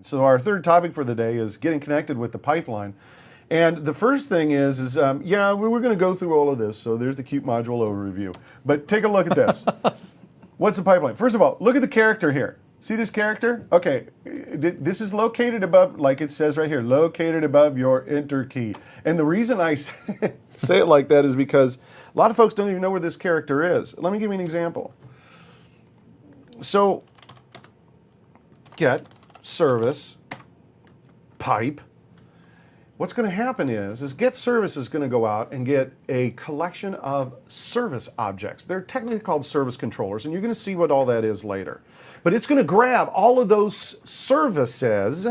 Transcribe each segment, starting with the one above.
So our third topic for the day is getting connected with the pipeline. And the first thing is yeah, we're going to go through all of this. So there's the Qt module overview. But take a look at this. What's the pipeline? First of all, look at the character here. See this character? Okay, this is located above, like it says right here, located above your enter key. And the reason I say it like that is because a lot of folks don't even know where this character is. Let me give you an example. So, get service pipe. What's going to happen is get service is going to go out and get a collection of service objects. They're technically called service controllers, and you're going to see what all that is later. But it's going to grab all of those services,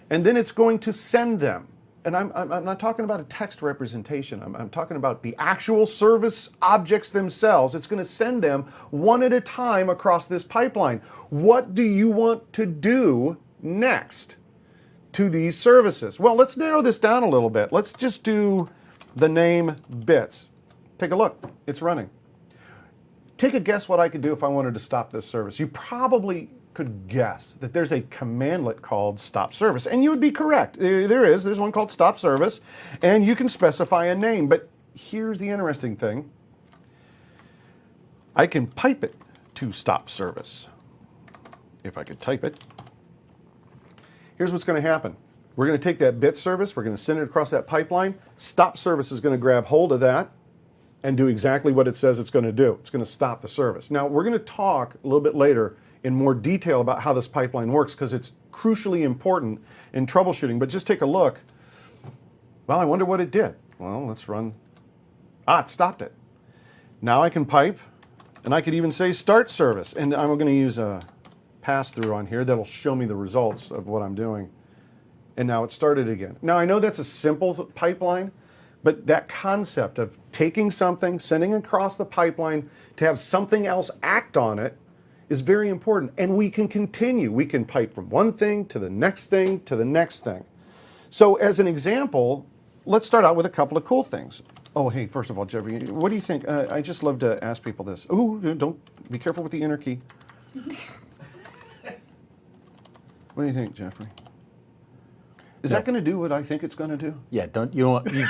and then it's going to send them. And I'm not talking about a text representation. I'm talking about the actual service objects themselves. It's going to send them one at a time across this pipeline. What do you want to do next to these services? Well, let's narrow this down a little bit. Let's just do the name bits. Take a look. It's running. Take a guess what I could do if I wanted to stop this service. You probably could guess that there's a commandlet called stop service, and you would be correct. There's one called stop service, and you can specify a name. But here's the interesting thing. I can pipe it to stop service. If I could type it. Here's what's going to happen. We're going to take that bit service, we're going to send it across that pipeline. Stop service is going to grab hold of that and do exactly what it says it's going to do. It's going to stop the service. Now, we're going to talk a little bit later in more detail about how this pipeline works, because it's crucially important in troubleshooting. But just take a look. Well, I wonder what it did. Well, let's run. It stopped it. Now I can pipe, and I could even say start service. And I'm going to use a pass-through on here that'll show me the results of what I'm doing. And now it started again. Now, I know that's a simple pipeline, but that concept of taking something, sending it across the pipeline to have something else act on it is very important. And we can continue. We can pipe from one thing to the next thing to the next thing. So as an example, let's start out with a couple of cool things. Oh, hey, first of all, Jeffrey, what do you think? I just love to ask people this. Oh, don't be careful with the enter key. What do you think, Jeffrey? Is that going to do what I think it's going to do? Yeah, you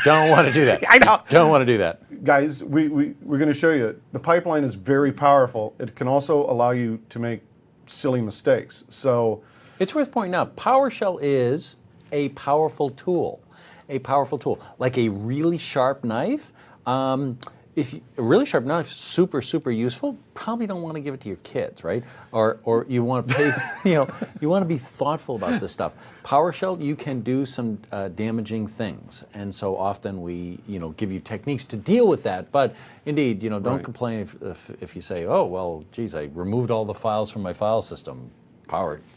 don't want to do that. I know. Don't want to do that. Guys, we're going to show you. The pipeline is very powerful. It can also allow you to make silly mistakes. So it's worth pointing out, PowerShell is a powerful tool. A powerful tool. Like a really sharp knife. A really sharp knife, super, super useful. Probably don't want to give it to your kids, right? Or you want to pay, you want to be thoughtful about this stuff. PowerShell, you can do some damaging things, and so often we, give you techniques to deal with that. But indeed, don't complain if you say, oh well, geez, I removed all the files from my file system.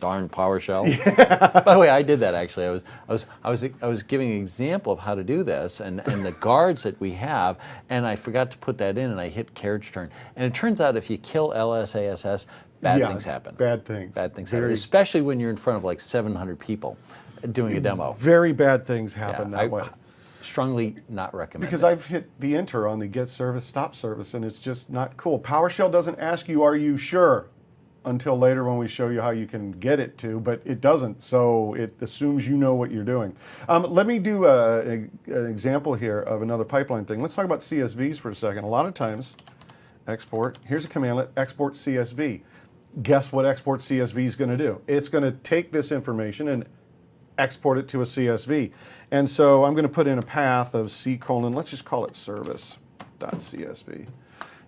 Darn PowerShell. Yeah. By the way, I did that actually. I was giving an example of how to do this and the guards that we have, and I forgot to put that in, and I hit carriage turn. And it turns out if you kill LSASS, bad things happen. Bad things. Bad things happen, especially when you're in front of like 700 people doing a demo. Very bad things happen that way. Strongly not recommend. Because I've hit the enter on the get service, stop service, and it's just not cool. PowerShell doesn't ask you, are you sure? Until later when we show you how you can get it to, but it doesn't, so it assumes you know what you're doing. Let me do an example here of another pipeline thing. Let's talk about CSVs for a second. A lot of times, export, here's a commandlet, export CSV. Guess what export CSV is going to do? It's going to take this information and export it to a CSV. And so I'm going to put in a path of C:, let's just call it service.csv.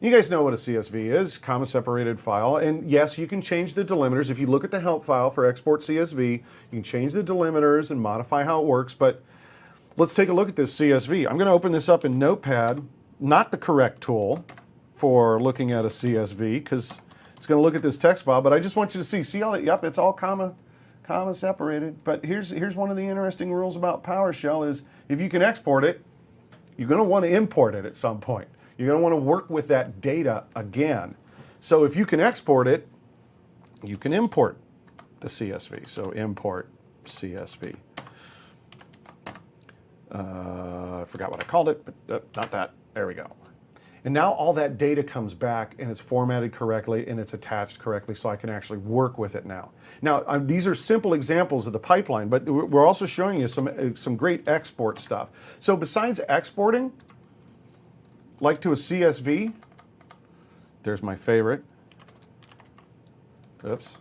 You guys know what a CSV is, comma-separated file, and yes, you can change the delimiters. If you look at the help file for export CSV, you can change the delimiters and modify how it works, but let's take a look at this CSV. I'm going to open this up in Notepad, not the correct tool for looking at a CSV, because it's going to look at this text file, but I just want you to see all that, yep, it's all comma separated, but here's one of the interesting rules about PowerShell is if you can export it, you're going to want to import it at some point. You're going to want to work with that data again. So if you can export it, you can import the CSV. So import CSV. I forgot what I called it, but not that. There we go. And now all that data comes back and it's formatted correctly and it's attached correctly so I can actually work with it now. Now, these are simple examples of the pipeline, but we're also showing you some great export stuff. So besides exporting, like to a CSV, there's my favorite. Oops.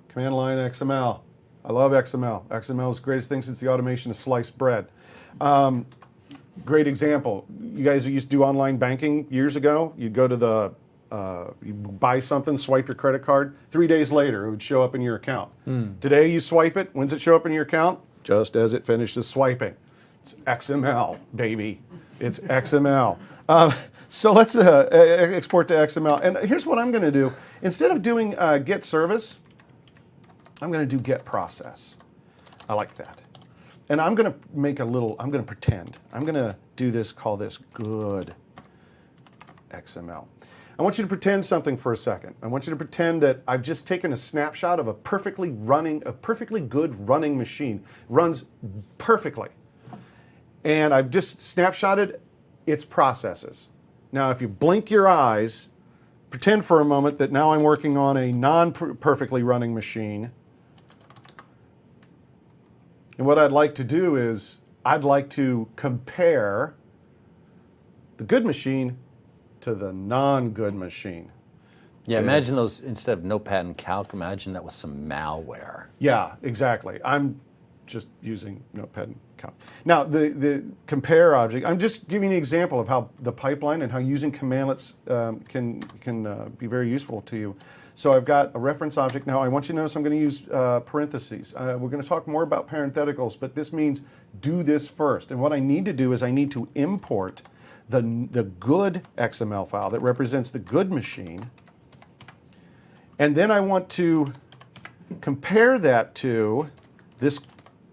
Command line XML. I love XML. XML is the greatest thing since the automation of sliced bread. Great example. You guys that used to do online banking years ago, you'd go to the, you buy something, swipe your credit card. 3 days later, it would show up in your account. Today, you swipe it. When's it show up in your account? Just as it finishes swiping. It's XML, baby. It's XML. So let's export to XML. And here's what I'm going to do. Instead of doing get service, I'm going to do get process. I like that. And I'm going to make a little, I'm going to pretend. I'm going to do this, call this good XML. I want you to pretend something for a second. I want you to pretend that I've just taken a snapshot of a perfectly good running machine. Runs perfectly. And I've just snapshotted its processes. Now, if you blink your eyes, pretend for a moment that now I'm working on a non-perfectly running machine. And what I'd like to do is, I'd like to compare the good machine to the non-good machine. Yeah, imagine those, instead of Notepad and Calc, imagine that was some malware. Yeah, exactly. I'm just using Notepad and Calc. Now, the compare object, I'm just giving you an example of how the pipeline and how using commandlets can be very useful to you. So I've got a reference object. Now I want you to notice I'm going to use parentheses. We're going to talk more about parentheticals, but this means do this first. And what I need to do is I need to import the good XML file that represents the good machine. And then I want to compare that to this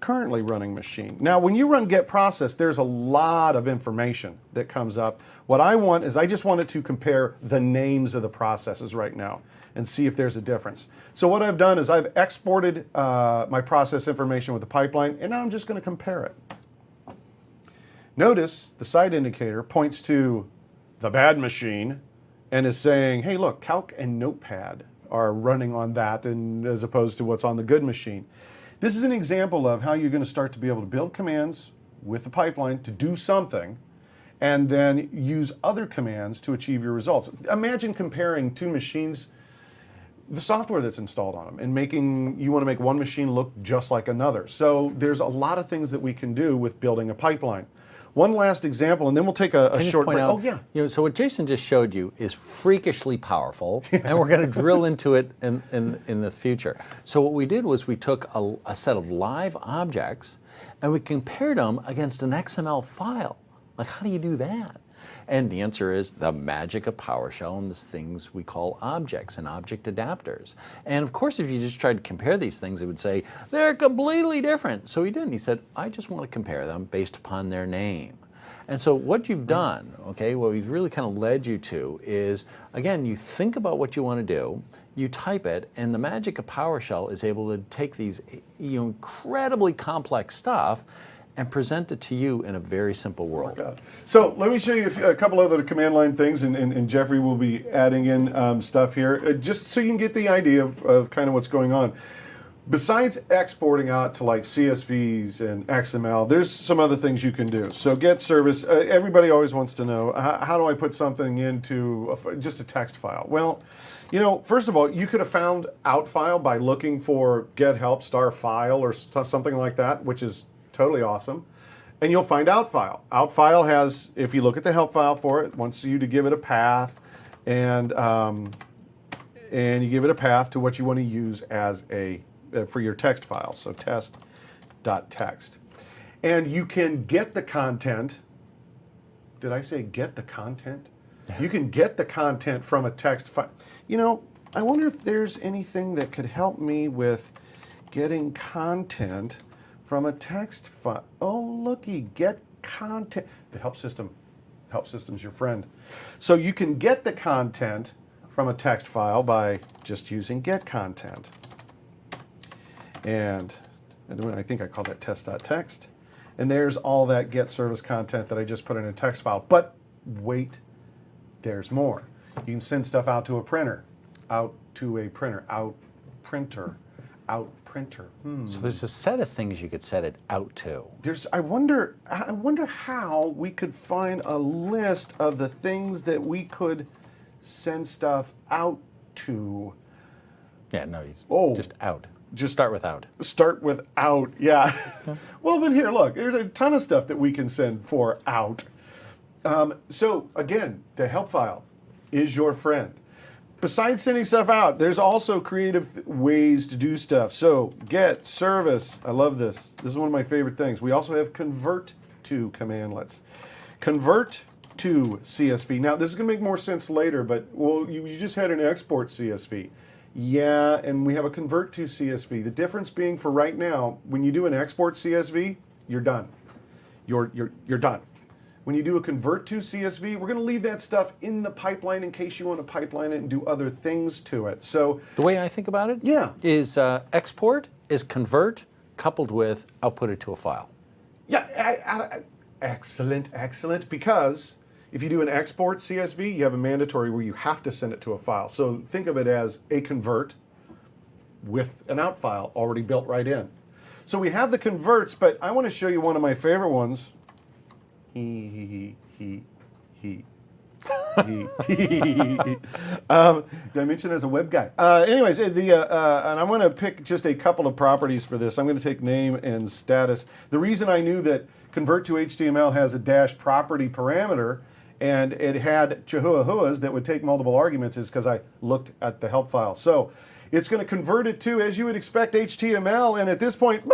currently running machine. Now, when you run get process, there's a lot of information that comes up. What I want is I just wanted to compare the names of the processes right now and see if there's a difference. So what I've done is I've exported my process information with the pipeline, and now I'm just going to compare it. Notice the side indicator points to the bad machine and is saying, hey, look, Calc and Notepad are running on that, and as opposed to what's on the good machine. This is an example of how you're going to start to be able to build commands with the pipeline to do something, and then use other commands to achieve your results. Imagine comparing two machines, the software that's installed on them, and you want to make one machine look just like another. So there's a lot of things that we can do with building a pipeline. One last example, and then we'll take a short break. Oh, yeah. So what Jason just showed you is freakishly powerful, and we're going to drill into it in the future. So what we did was we took a set of live objects, and we compared them against an XML file. Like, how do you do that? And the answer is the magic of PowerShell and the things we call objects and object adapters. And of course, if you just tried to compare these things, it would say, they're completely different. So he didn't. He said, I just want to compare them based upon their name. And so what you've done, okay, what we've really kind of led you to is, again, you think about what you want to do, you type it, and the magic of PowerShell is able to take these incredibly complex stuff and present it to you in a very simple world. Oh, so let me show you a couple other command line things, and Jeffrey will be adding in stuff here, just so you can get the idea of kind of what's going on. Besides exporting out to like CSVs and XML, there's some other things you can do. So get service, everybody always wants to know, how do I put something into just a text file? Well, first of all, you could have found out file by looking for get help star file or something like that, which is totally awesome. And you'll find out file. Out file has, if you look at the help file for it, wants you to give it a path, and you give it a path to what you want to use as for your text file. So test.txt. And you can get the content. Did I say get the content? You can get the content from a text file. I wonder if there's anything that could help me with getting content from a text file. Oh, looky, get content. The help system's your friend. So you can get the content from a text file by just using get content. And I think I call that test.txt. And there's all that get service content that I just put in a text file. But wait There's more. You can send stuff out to a printer, out printer. So there's a set of things you could set it out to. I wonder how we could find a list of the things that we could send stuff out to. Yeah, no, just out. Just start with out. Start with out, yeah. Well, but here, look, there's a ton of stuff that we can send for out. So again, the help file is your friend. Besides sending stuff out, there's also creative ways to do stuff. So get, service, I love this. This is one of my favorite things. We also have convert to commandlets. Convert to CSV. Now, this is going to make more sense later, but well, you just had an export CSV. Yeah, and we have a convert to CSV. The difference being for right now, when you do an export CSV, you're done. You're done. When you do a convert to CSV, we're going to leave that stuff in the pipeline in case you want to pipeline it and do other things to it. So the way I think about it is export is convert coupled with output it to a file. Yeah, excellent, because if you do an export CSV, you have a mandatory where you have to send it to a file. So think of it as a convert with an out file already built right in. So we have the converts, but I want to show you one of my favorite ones. Did I mention as a web guy? Anyways, and I'm going to pick just a couple of properties for this. I'm going to take name and status. The reason I knew that convert to HTML has a dash property parameter and it had chihuahuas that would take multiple arguments is because I looked at the help file. So it's going to convert it to, as you would expect, HTML, and at this point,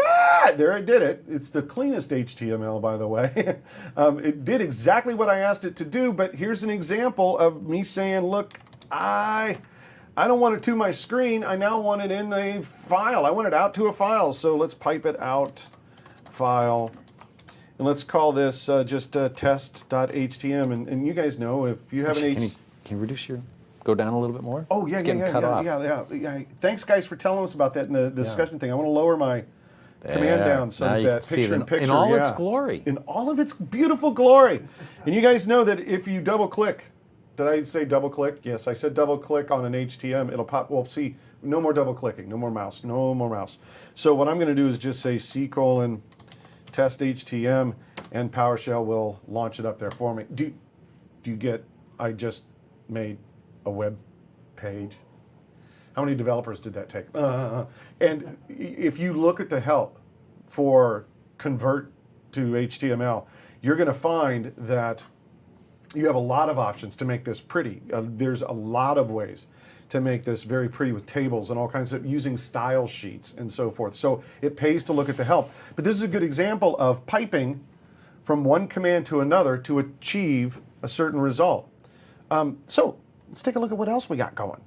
there it did it. It's the cleanest HTML, by the way. It did exactly what I asked it to do, but here's an example of me saying, look, I don't want it to my screen. I now want it in a file. I want it out to a file, so let's pipe it out file. And let's call this just test.htm. And you guys know if you have an Can you reduce your... Go down a little bit more? Oh, yeah, it's getting cut off. Yeah. Thanks, guys, for telling us about that in the discussion thing. I want to lower my command down so that picture-in-picture. In all its glory. In all of its beautiful glory. And you guys know that if you double-click, did I say double-click? Yes, I said double-click on an HTML. It'll pop. Well, see, no more double-clicking, no more mouse. So what I'm going to do is just say C:"test HTML, and PowerShell will launch it up there for me. Do you get, I just made a web page. How many developers did that take? And if you look at the help for convert to HTML, you're going to find that you have a lot of options to make this pretty. There's a lot of ways to make this very pretty with tables and all kinds of using style sheets and so forth. So it pays to look at the help. But this is a good example of piping from one command to another to achieve a certain result. So let's take a look at what else we got going.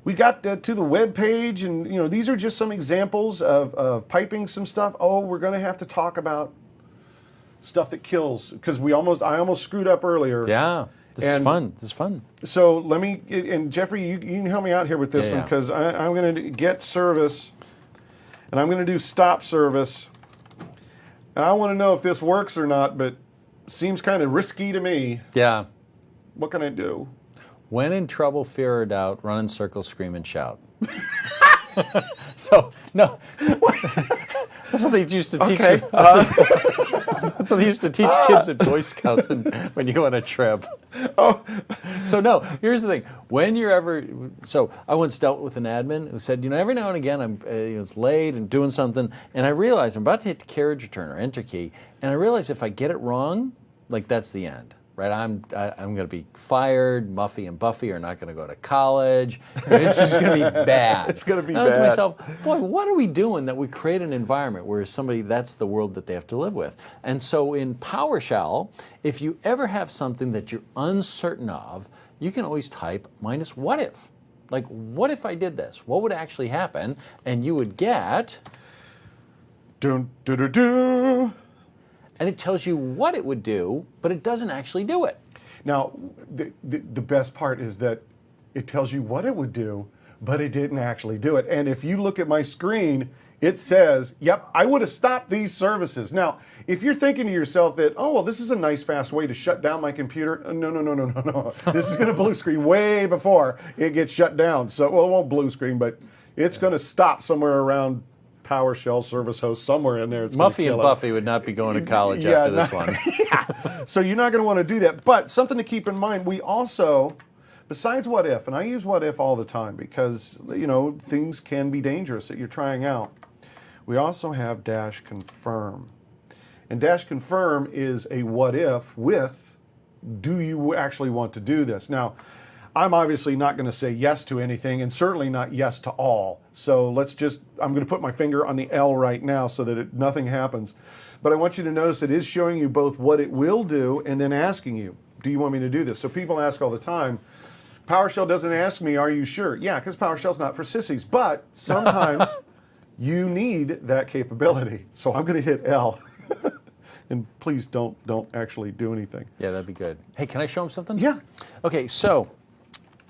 We got to the web page, and these are just some examples of piping some stuff. Oh, we're going to have to talk about stuff that kills because I almost screwed up earlier. Yeah, this is fun. So let me, and Jeffrey, you can help me out here with this one because I'm going to get service, and I'm going to do stop service, and I want to know if this works or not, but seems kind of risky to me. Yeah. What can I do? When in trouble, fear or doubt, run in circles, scream and shout. So, no. That's what they used to teach you. That's what they used to teach kids at Boy Scouts when you go on a trip. Oh. So, no, here's the thing. So I once dealt with an admin who said, every now and again it's late and doing something, and I realize I'm about to hit the carriage return or enter key, and I realize if I get it wrong, that's the end. Right, I'm going to be fired. Muffy and Buffy are not going to go to college. It's just going to be bad. It's going to be bad. I thought to myself, boy, what are we doing that we create an environment where that's the world that they have to live with? And so in PowerShell, if you ever have something that you're uncertain of, you can always type -what if. Like, what if I did this? What would actually happen? And you would get... Dun, dun, dun, dun. And it tells you what it would do, but it doesn't actually do it. Now, the best part is that it tells you what it would do, but it didn't actually do it. And if you look at my screen, it says, yep, I would have stopped these services. Now, if you're thinking to yourself that, oh, well, this is a nice, fast way to shut down my computer. No, no, no, no, no, no. This is going to blue screen way before it gets shut down. So, well, it won't blue screen, but it's going to stop somewhere around PowerShell service host, somewhere in there. It's Muffy and Buffy would not be going to college after this one. Yeah. So you're not going to want to do that. But something to keep in mind, we also, besides what if, and I use what if all the time because, things can be dangerous that you're trying out. We also have dash confirm. And dash confirm is a what if with, do you actually want to do this? Now, I'm obviously not going to say yes to anything and certainly not yes to all. So I'm going to put my finger on the L right now so that nothing happens. But I want you to notice it is showing you both what it will do and then asking you, do you want me to do this? So people ask all the time, PowerShell doesn't ask me, are you sure? Yeah, because PowerShell's not for sissies. But sometimes you need that capability. So I'm going to hit L. And please don't actually do anything. Yeah, that'd be good. Hey, can I show them something? Yeah. Okay, so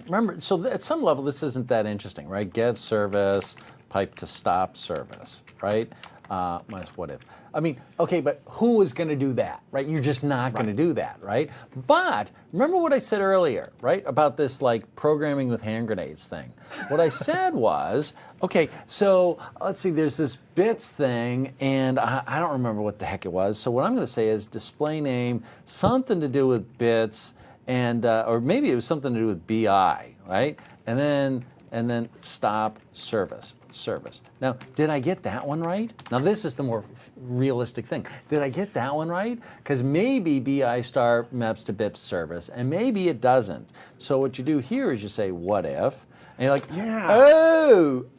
remember, at some level, this isn't that interesting, right? Get service, pipe to stop service, right? Minus what if. I mean, okay, but who is going to do that, right? You're just not going to do that, right? But remember what I said earlier, right, about this like programming with hand grenades thing. What I said was, okay, so let's see, there's this bits thing, and I don't remember what the heck it was. So what I'm going to say is display name, something to do with bits, and or maybe it was something to do with BI, right? And then stop service. Now, did I get that one right? Now, this is the more realistic thing. Did I get that one right? Because maybe BI star maps to BIP service, and maybe it doesn't. So what you do here is you say, what if? And you're like, yeah.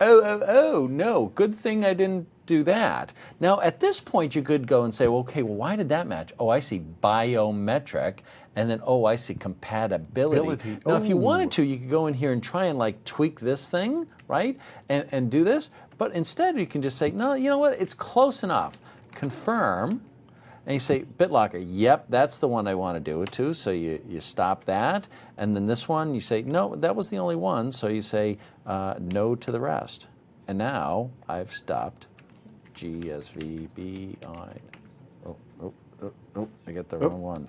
Oh, no, good thing I didn't do that. Now, at this point, you could go and say, well, okay, well, why did that match? Oh, I see biometric. And then, oh, I see compatibility. Now, if you wanted to, you could go in here and try and like tweak this thing, right? And do this. But instead, you can just say, no, you know what? It's close enough. Confirm. And you say, BitLocker, yep, that's the one I want to do it to. So you stop that. And then this one, you say, no, that was the only one. So you say, no to the rest. And now I've stopped GSVBI. Oh, I got the wrong one.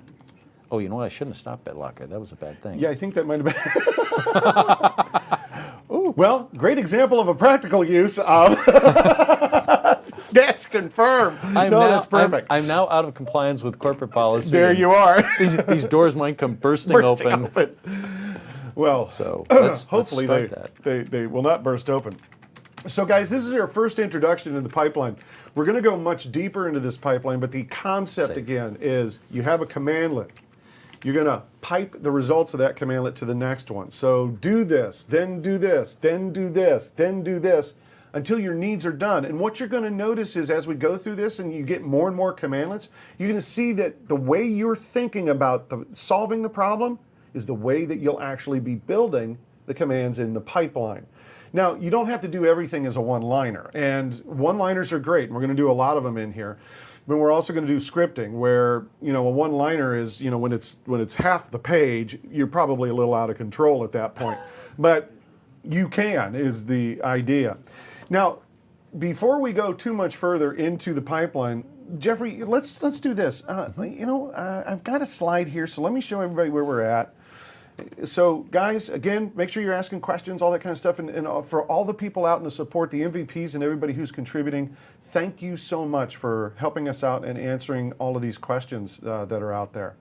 Oh, you know what? I shouldn't have stopped BitLocker. That was a bad thing. Yeah, I think that might have been. Well, great example of a practical use of dash confirm. That's perfect. I'm now out of compliance with corporate policy. There you are. These doors might come bursting open. Well, so hopefully they will not burst open. So guys, this is our first introduction to the pipeline. We're going to go much deeper into this pipeline, but the concept again is you have a commandlet. You're going to pipe the results of that commandlet to the next one. So do this, then do this, then do this, then do this, until your needs are done. And what you're going to notice is as we go through this and you get more and more commandlets, you're going to see that the way you're thinking about solving the problem is the way that you'll actually be building the commands in the pipeline. Now, you don't have to do everything as a one-liner, and one-liners are great, and we're going to do a lot of them in here. But we're also going to do scripting, where a one-liner is when it's half the page, you're probably a little out of control at that point. But you can is the idea. Now, before we go too much further into the pipeline, Jeffrey, let's do this. I've got a slide here, so let me show everybody where we're at. So, guys, again, make sure you're asking questions, all that kind of stuff. And for all the people out in the support, the MVPs and everybody who's contributing, thank you so much for helping us out and answering all of these questions that are out there.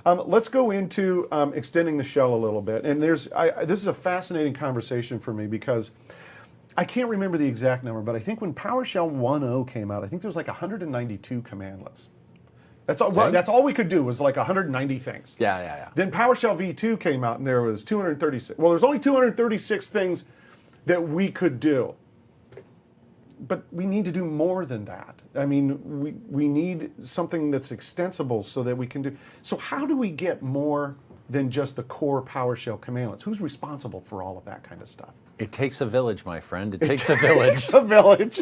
Let's go into extending the shell a little bit. And this is a fascinating conversation for me because I can't remember the exact number, but I think when PowerShell 1.0 came out, I think there was like 192 commandlets. That's all we could do was like 190 things. Yeah. Then PowerShell v2 came out and there was 236. Well, there's only 236 things that we could do. But we need to do more than that. I mean, we need something that's extensible so that we can do. So how do we get more than just the core PowerShell commandlets. Who's responsible for all of that kind of stuff? It takes a village, my friend. It takes a village. It's a village.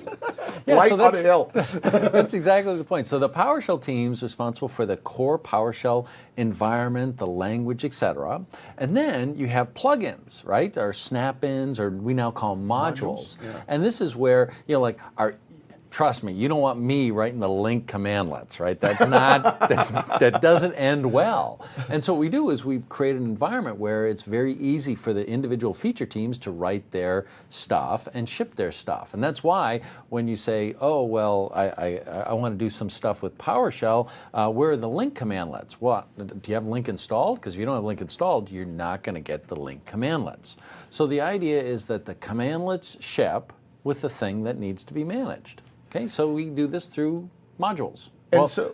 Yeah, Light so on that's, a hill. that's exactly the point. So the PowerShell team's responsible for the core PowerShell environment, the language, etc. And then you have plugins, right? Or snap-ins, or we now call them modules. Yeah. And this is where, you know, like our trust me, you don't want me writing the link commandlets, right? That's not, that doesn't end well. And so what we do is we create an environment where it's very easy for the individual feature teams to write their stuff and ship their stuff. And that's why when you say, oh, well, I want to do some stuff with PowerShell, where are the link commandlets? Well, do you have link installed? Because if you don't have link installed, you're not going to get the link commandlets. So the idea is that the commandlets ship with the thing that needs to be managed. Okay, so we do this through modules. And well, so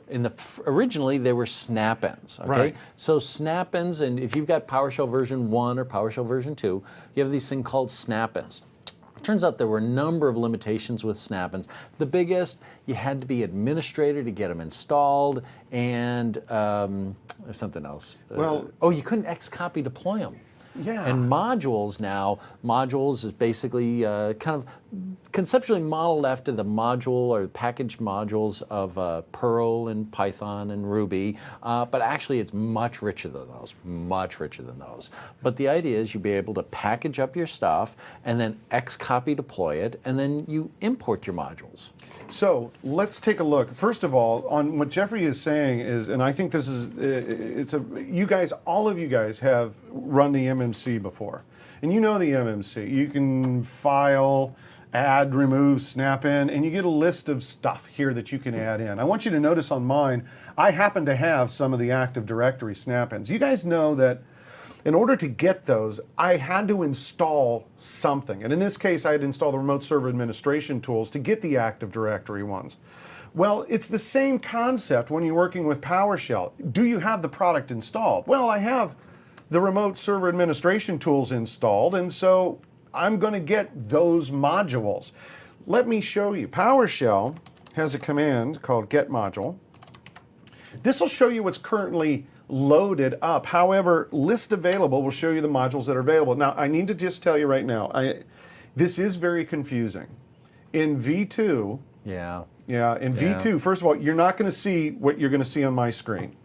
originally they were snap-ins. Okay, right. So snap-ins, and if you've got PowerShell version 1 or PowerShell version 2, you have these things called snap-ins. It turns out there were a number of limitations with snap-ins. The biggest, you had to be administrator to get them installed, and there's something else. Well, you couldn't X-copy deploy them. Yeah. And modules now, modules is basically kind of conceptually modeled after the module or package modules of Perl and Python and Ruby, but actually it's much richer than those, much richer than those. But the idea is you'd be able to package up your stuff and then X-copy deploy it, and then you import your modules. So let's take a look. First of all, on what Jeffrey is saying is, and I think this is, you guys, all of you guys have run the MMC before. And you know the MMC. You can file, add, remove, snap in, and you get a list of stuff here that you can add in. I want you to notice on mine, I happen to have some of the Active Directory snap-ins. You guys know that in order to get those, I had to install something. And in this case, I had to install the remote server administration tools to get the Active Directory ones. Well, it's the same concept when you're working with PowerShell. Do you have the product installed? Well, I have the remote server administration tools installed, and so I'm going to get those modules. Let me show you. PowerShell has a command called get module. This will show you what's currently loaded up. However, list available will show you the modules that are available. Now, I need to just tell you right now, this is very confusing. In V2, V2, first of all, you're not going to see what you're going to see on my screen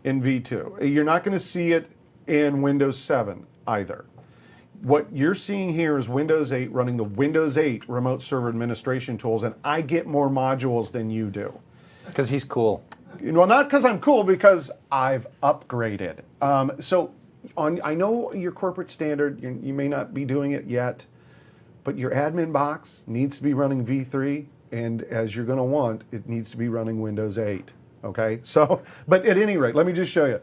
in V2. You're not going to see it in Windows 7 either. What you're seeing here is Windows 8 running the Windows 8 remote server administration tools, and I get more modules than you do. Because he's cool. Well, not because I'm cool, because I've upgraded. I know your corporate standard, you may not be doing it yet, but your admin box needs to be running V3, and as you're going to want, it needs to be running Windows 8. Okay? So, but at any rate, let me just show you.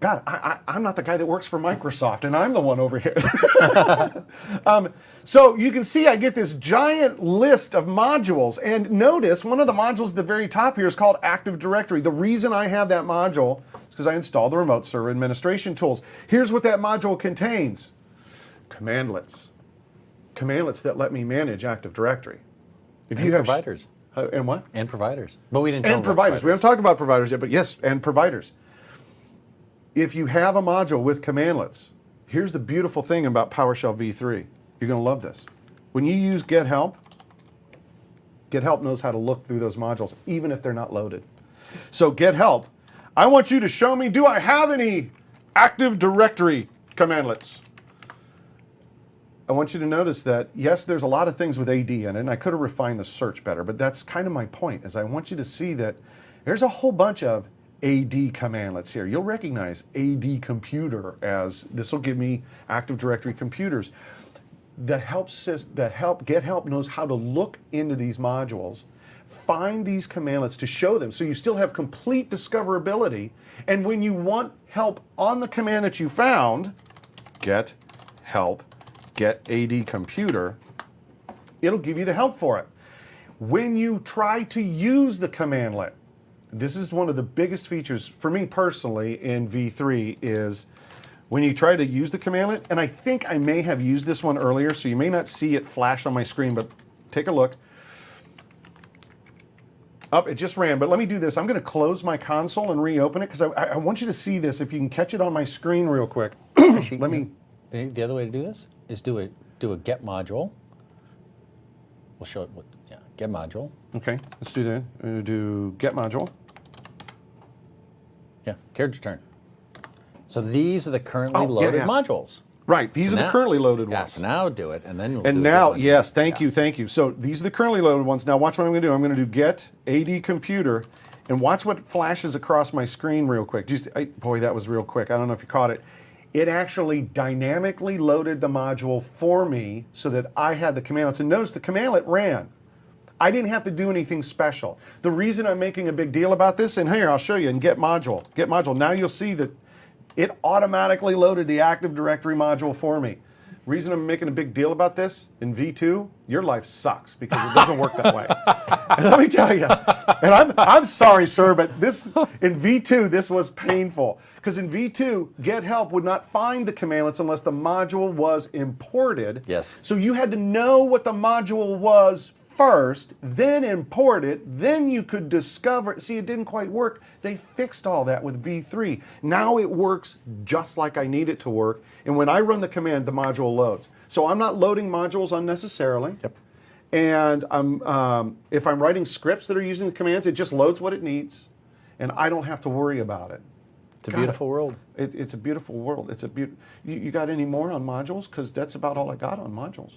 God, I'm not the guy that works for Microsoft, and I'm the one over here. So you can see I get this giant list of modules, and notice one of the modules at the very top here is called Active Directory. The reason I have that module is because I installed the remote server administration tools. Here's what that module contains. Commandlets. Commandlets that let me manage Active Directory. If you have providers. And what? And providers. But we didn't talk about providers. We haven't talked about providers yet, but yes, and providers. If you have a module with commandlets, here's the beautiful thing about PowerShell v3. You're going to love this. When you use get help knows how to look through those modules, even if they're not loaded. So get help. I want you to show me, do I have any Active Directory commandlets? I want you to notice that, yes, there's a lot of things with AD in it, and I could have refined the search better, but that's kind of my point, is I want you to see that there's a whole bunch of AD commandlets here. You'll recognize AD computer as, this will give me Active Directory computers. Get help knows how to look into these modules, find these commandlets to show them, so you still have complete discoverability, and when you want help on the command that you found, get help, get AD computer, it'll give you the help for it. When you try to use the commandlet, this is one of the biggest features for me personally in V3 is when you try to use the commandlet, and I think I may have used this one earlier, so you may not see it flash on my screen, but take a look. Up, it just ran, but let me do this. I'm going to close my console and reopen it because I want you to see this. If you can catch it on my screen real quick. Actually, Let me. The other way to do this is do a get module. We'll show it. Yeah, get module. Okay, let's do that. Do get module. Yeah, character turn. So these are the currently loaded modules. Right, these are the currently loaded Yeah, ones. so now do it, and then we'll And do now, it. yes, thank you. So these are the currently loaded ones. Now watch what I'm going to do. I'm going to do get AD computer, and watch what flashes across my screen real quick. Boy, that was real quick. I don't know if you caught it. It actually dynamically loaded the module for me so that I had the commandlets. And notice the commandlet ran. I didn't have to do anything special. The reason I'm making a big deal about this, and here, I'll show you in get module. Get module. Now you'll see that it automatically loaded the Active Directory module for me. Reason I'm making a big deal about this, in V2, your life sucks because it doesn't work that way. And let me tell you, and I'm sorry, sir, but this in V2, this was painful. Because in V2, get help would not find the commandlets unless the module was imported. Yes. So you had to know what the module was first, then import it, then you could discover. See, it didn't quite work. They fixed all that with V3. Now it works just like I need it to work. And when I run the command, the module loads. So I'm not loading modules unnecessarily. Yep. And if I'm writing scripts that are using the commands, it just loads what it needs, and I don't have to worry about it. It's a beautiful world. It's a beautiful world. It's a You got any more on modules? Because that's about all I got on modules.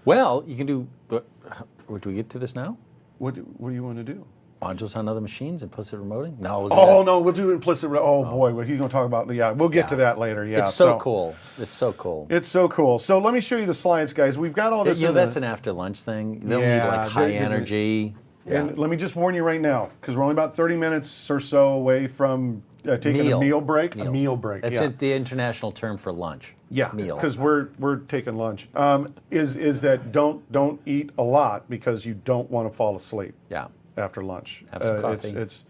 Well, you can do. Do we get to this now? What do you want to do? Modules on other machines, implicit remoting? No. We'll do Oh that. no, we'll do implicit. Oh boy, what are you going to talk about? Yeah, we'll get to that later. Yeah, It's so cool. It's so cool. It's so cool. So let me show you the slides, guys. We've got all this. That's an after lunch thing. They'll need like high energy. And let me just warn you right now, because we're only about 30 minutes or so away from taking a meal break. A meal break. That's the international term for lunch. Yeah, meal. because we're taking lunch. Is that don't eat a lot because you don't want to fall asleep. Yeah. After lunch. Have some coffee. It's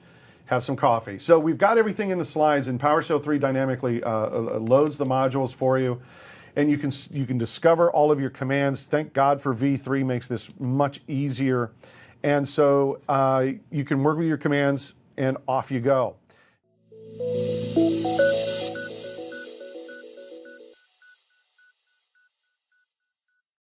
have some coffee. So we've got everything in the slides, and PowerShell 3 dynamically loads the modules for you, and you can discover all of your commands. Thank God for V3 makes this much easier, and so you can work with your commands, and off you go.